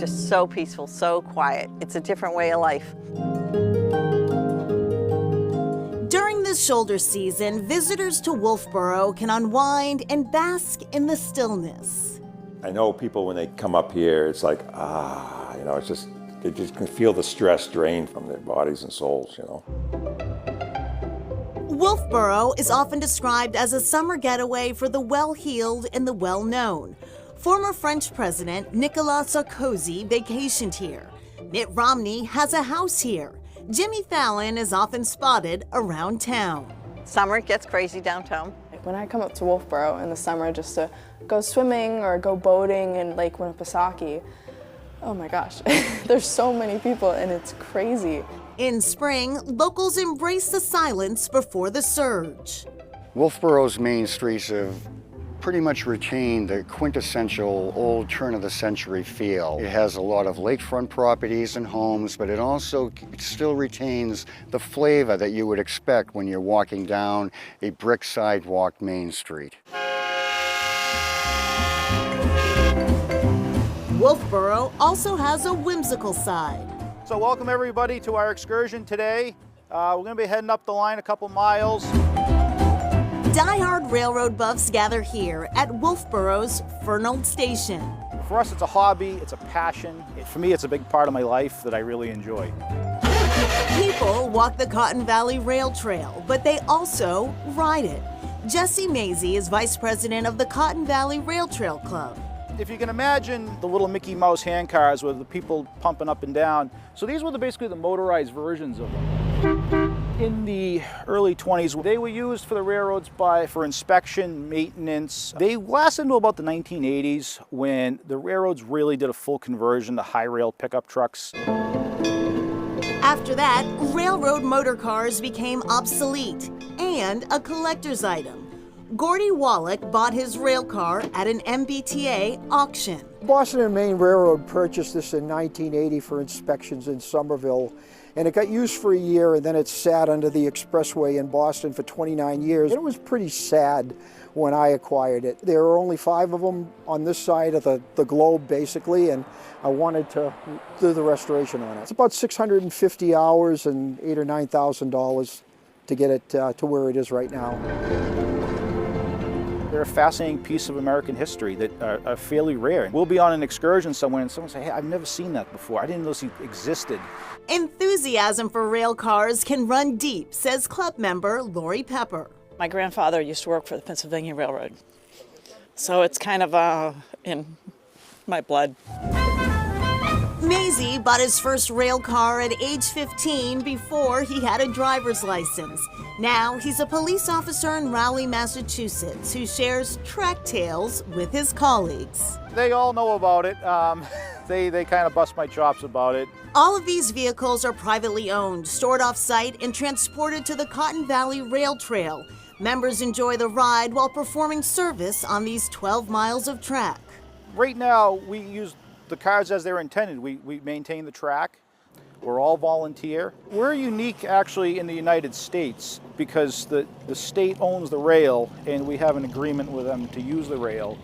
just so peaceful, so quiet. It's a different way of life. During the shoulder season, visitors to Wolfboro can unwind and bask in the stillness. I know people when they come up here, it's like, it's just, they just can feel the stress drain from their bodies and souls, Wolfboro is often described as a summer getaway for the well-heeled and the well-known. Former French President Nicolas Sarkozy vacationed here. Mitt Romney has a house here. Jimmy Fallon is often spotted around town. Summer, it gets crazy downtown. When I come up to Wolfboro in the summer just to go swimming or go boating in Lake Winnipesaukee, oh my gosh, there's so many people and it's crazy. In spring, locals embrace the silence before the surge. Wolfboro's main streets have pretty much retained the quintessential old turn-of-the-century feel. It has a lot of lakefront properties and homes, but it also still retains the flavor that you would expect when you're walking down a brick sidewalk main street. Wolfboro also has a whimsical side. So welcome everybody to our excursion today. We're going to be heading up the line a couple miles. Die-hard railroad buffs gather here at Wolfboro's Fernald Station. For us, it's a hobby, it's a passion. For me, it's a big part of my life that I really enjoy. People walk the Cotton Valley Rail Trail, but they also ride it. Jesse Mazie is vice president of the Cotton Valley Rail Trail Club. If you can imagine the little Mickey Mouse handcars with the people pumping up and down, so these were basically the motorized versions of them. In the early 20s, they were used for the railroads for inspection, maintenance. They lasted until about the 1980s when the railroads really did a full conversion to high rail pickup trucks. After that, railroad motor cars became obsolete and a collector's item. Gordy Wallach bought his rail car at an MBTA auction. Boston and Maine Railroad purchased this in 1980 for inspections in Somerville, and it got used for a year, and then it sat under the expressway in Boston for 29 years. It was pretty sad when I acquired it. There are only 5 of them on this side of the globe, basically, and I wanted to do the restoration on it. It's about 650 hours and $8,000 or $9,000 to get it to where it is right now. They're a fascinating piece of American history that are fairly rare. We'll be on an excursion somewhere and someone will say, hey, I've never seen that before. I didn't know this existed. Enthusiasm for rail cars can run deep, says club member Lori Pepper. My grandfather used to work for the Pennsylvania Railroad, so it's kind of in my blood. Mazie bought his first rail car at age 15 before he had a driver's license. Now he's a police officer in Raleigh, Massachusetts, who shares track tales with his colleagues. They all know about it. They kind of bust my chops about it. All of these vehicles are privately owned, stored off-site, and transported to the Cotton Valley Rail Trail. Members enjoy the ride while performing service on these 12 miles of track. Right now, we use the cars as they're intended. We maintain the track. We're all volunteer. We're unique actually in the United States because the state owns the rail and we have an agreement with them to use the rail,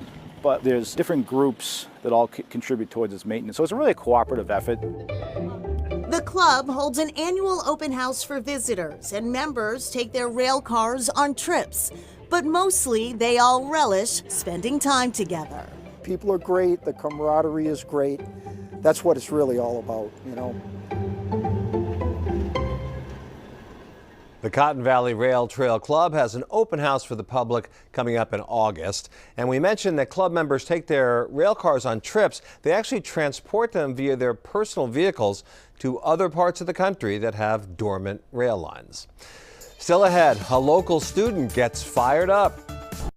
but there's different groups that all contribute towards its maintenance. So it's really a cooperative effort. The club holds an annual open house for visitors, and members take their rail cars on trips. But mostly, they all relish spending time together. People are great, the camaraderie is great. That's what it's really all about, The Cotton Valley Rail Trail Club has an open house for the public coming up in August. And we mentioned that club members take their rail cars on trips. They actually transport them via their personal vehicles to other parts of the country that have dormant rail lines. Still ahead, a local student gets fired up.